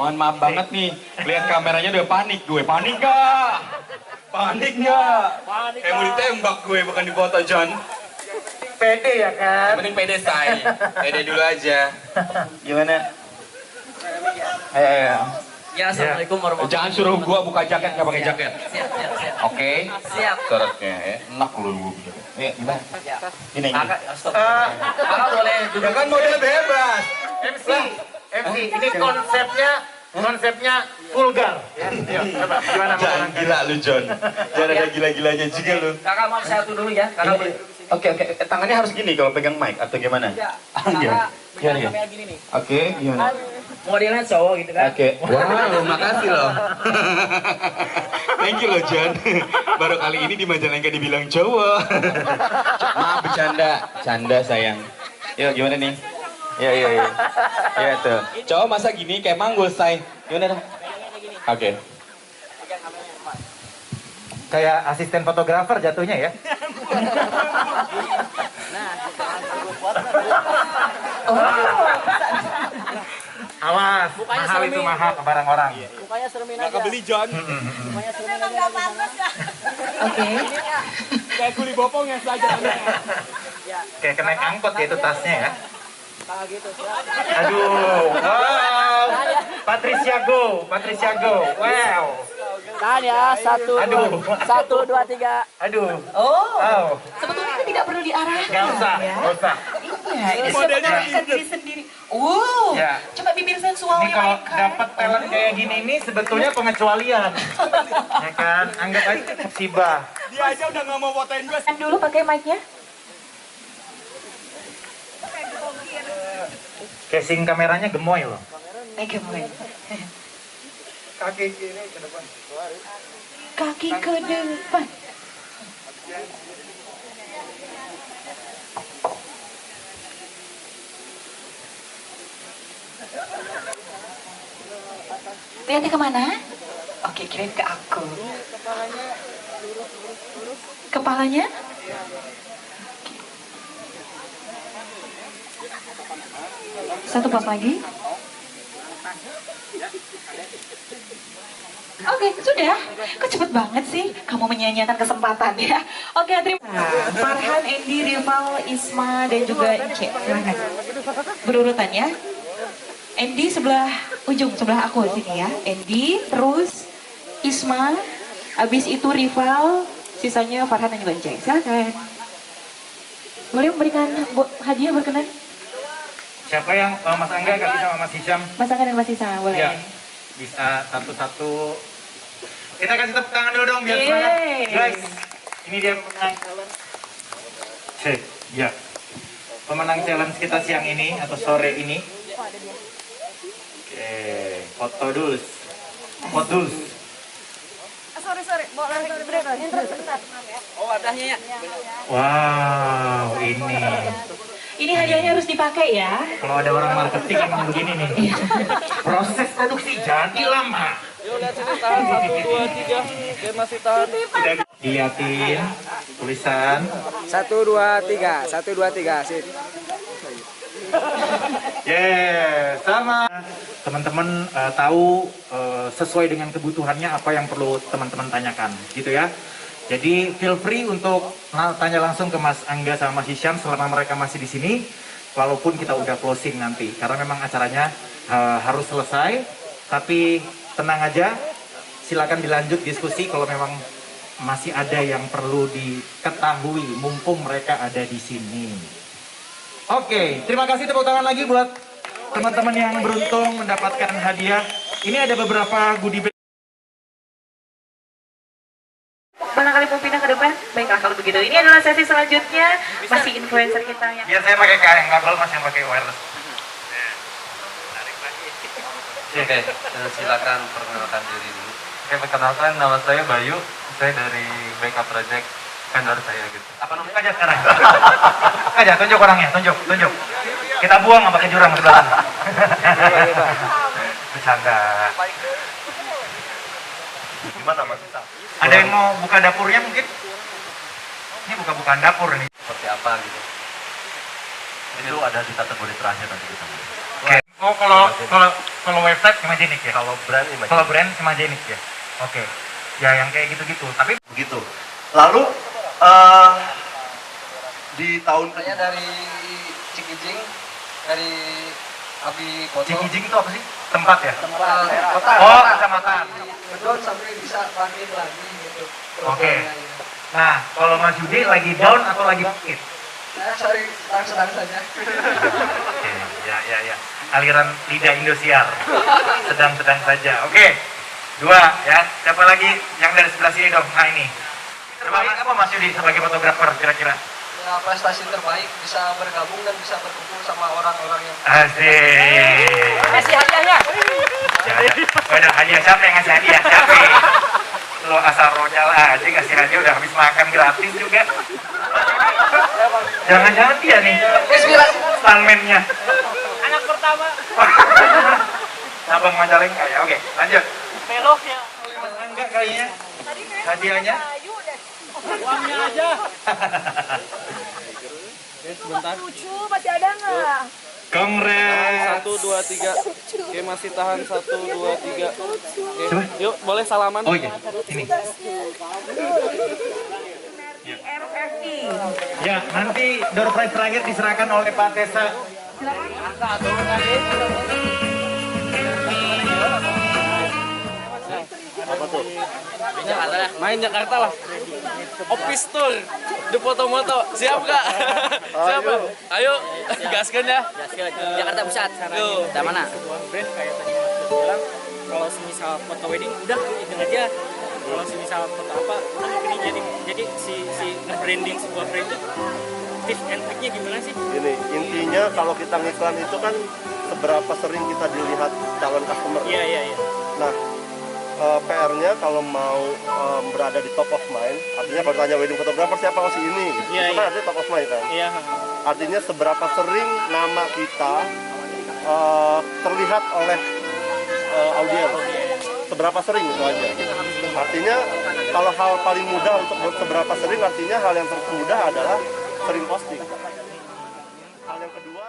Mohon maaf banget nih, lihat kameranya udah panik gue. Panik gak? Panik gak? Kayak mau ditembak gue, bukan dipoto, John. Pede ya kan? Yang penting pede, say. Pede dulu aja. Gimana? Ayo. Ya, assalamualaikum warahmatullahi Jangan suruh gua buka jaket, nggak pakai jaket. Siap, siap, siap. Oke? Siap. Syaratnya ya. Enak lu. Gimana? Gini. Kakak boleh duduk. Ya kan model bebas. MC, ini konsepnya vulgar. Ya, coba gimana Jangan makanan? gila lu, John. Jangan ada gila-gilanya juga lu. Kakak mau satu dulu ya, kakak boleh. Oke. Tangannya harus gini kalau pegang mic atau gimana? Kakak Gimana? kamera gini nih. Oke, gimana? Modelnya cowok gitu kan. Oke. Wow, makasih loh. Thank you loh, John. Baru kali ini di Majalengka dibilang cowok. Maaf, canda sayang. Yuk, gimana nih? Ya tuh. Cowok masa gini kayak manggul, say. Gimana dong? Oke. Kayak asisten fotografer jatuhnya ya. Awas, mahal itu mahal ke barang orang. Mukanya seremin aja. Nggak kebeli, John. Mukanya seremin aja. Oke. Kayak kuli bopong ya pelajarannya. Kayak kena angkot ya itu tasnya ya. Kayak gitu. Aduh, wow. Patricia Go. Wow. Tahan ya, satu, Aduh. satu, dua, tiga. Aduh. Oh, Wow. sebetulnya itu tidak perlu diarahkan. Gak usah. Ya. Iya, ini Modelnya sebenarnya diri sendiri. Wow, Ya. coba bibir sensual Ini kalau dapat talent kayak gini nih sebetulnya pengecualian. Ya kan? Anggap aja musibah. Dia aja udah nggak mau fotoin gue. Kan dulu pakai mic-nya. Casing kameranya gemoy loh. Gemoy. Kaki kiri ke depan. Kaki ke depan. Lihatnya kemana? Oke, kirain ke aku. Kepalanya? Satu pas lagi. Oke, sudah. Kok cepet banget sih? Kamu menyanyiakan kesempatan ya. Oke, terima kasih. Farhan, Andy, Rival, Isma, dan juga Ice. Silahkan. Berurutan ya. Andy sebelah ujung, sebelah aku sini ya. Andy, terus Isma, habis itu Rival, sisanya Farhan dan juga Ice. Silahkan. Boleh memberikan hadiah berkenan? Siapa yang Mas Angga kasih sama Mas Hisham? Mas Angga dan Mas Isa, boleh. Ya. Bisa satu-satu. Kita kasih tepuk tangan dulu dong biar Yeay. semangat. Guys, ini dia pemenang. Ya. Pemenang challenge kita siang ini atau sore ini. Oke, foto dulu. Sorry, boleh sebentar. Oh, wadahnya ya. Wow, ini. Ini hadiahnya harus dipakai ya. Kalau ada orang marketing emang begini nih. Proses produksi jadi lama. Yuk lihat sini, tahan 1, 2, 3. Dia masih tahan. Diliatin tulisan. 1, 2, 3. 1, 2, 3. Sip. Sama. Teman-teman tahu sesuai dengan kebutuhannya apa yang perlu teman-teman tanyakan, gitu ya. Jadi feel free untuk tanya langsung ke Mas Angga sama Mas Hisham selama mereka masih di sini, walaupun kita udah closing nanti, karena memang acaranya harus selesai. Tapi tenang aja, silakan dilanjut diskusi kalau memang masih ada yang perlu diketahui, mumpung mereka ada di sini. Oke, terima kasih, tepuk tangan lagi buat teman-teman yang beruntung mendapatkan hadiah. Ini ada beberapa goodie bag. Barangkali mau pindah ke depan? Baiklah kalau begitu. Ini adalah sesi selanjutnya. Masih influencer kita yang... Biar saya pakai kain kabel, Mas yang pakai wireless. Oke, silakan perkenalkan diri dulu. Oke, perkenalkan nama saya Bayu. Saya dari Backup Project, vendor saya gitu. Apa namanya aja sekarang? Aja, tunjuk orangnya, tunjuk. Kita buang apa ke jurang sebelah sana. Bercanda. Gimana Mas Isa? Ada yang mau buka dapurnya mungkin? Ini buka-bukaan dapur nih. Seperti apa gitu? Itu ada di kategori terakhir nanti kita. Oke. Oh, kalau Kalau website Imaginik ya? Kalau brand Imaginik. Kalau brand Imaginik ya? Oke. Ya yang kayak gitu-gitu. Tapi Begitu. Lalu di tahun Saya dari Cikijing, dari Abi Koto. Cikijing itu apa sih? Tempat ya? Kota. Oh, kecamatan. Bedon sampai bisa bangkit lagi gitu. Oke. Nah, kalau Mas Yudi lagi down atau lagi bangkit? Saya sorry, sedang-sedang saja. Oke, ya. Aliran lidah Indosiar. Sedang-sedang saja. Oke. 2 ya. Siapa lagi yang dari sebelah sini dong? Nah ini. Terbaik apa Mas Yudi sebagai fotografer kira-kira? Ya, prestasi terbaik bisa bergabung dan bisa berkumpul sama orang-orang yang Asik. kasih hadiahnya. Waduh, hadiah siapa yang ngasih hadiah? Siapa? Lo asal rojal aja kasih hadiah udah habis makan gratis juga. Jangan-jangan dia nih Inspirasi. stuntman-nya. Anak pertama. Abang Majalengka ya. Oke, lanjut. Pelok ya. Enggak kayaknya. Hadiahnya. Uangnya aja. Sebentar. Lucu, masih ada nggak? Kongres. 1, 2, 3. Oke, masih tahan 1, 2, 3. Oke, yuk boleh salaman. Oh iya, ini. RFI. Ya, nanti door prize terakhir diserahkan oleh Pak Tesa. apa tuh? Main Jakarta lah. Office tour. Di foto-moto. Siap Kak? Siap. Ayo, gaskan ya. Jakarta Pusat. Tuh. Dari mana? Brand kayak tadi Mas Bud bilang, kalau semisal foto wedding udah itu aja. Kalau semisal foto apa, ini jadi si nge-branding sebuah brand itu tips and triknya gimana sih? Gini, intinya kalau kita ngiklan itu kan seberapa sering kita dilihat calon customer. Iya. Nah, PR-nya kalau mau berada di top of mind, artinya kalau tanya wedding photographer siapa si ini, Iya, itu kan iya. artinya top of mind kan. Iya. Artinya seberapa sering nama kita terlihat oleh audiens, seberapa sering itu aja. Artinya kalau hal paling mudah untuk seberapa sering, artinya hal yang termudah adalah sering posting. Hal yang kedua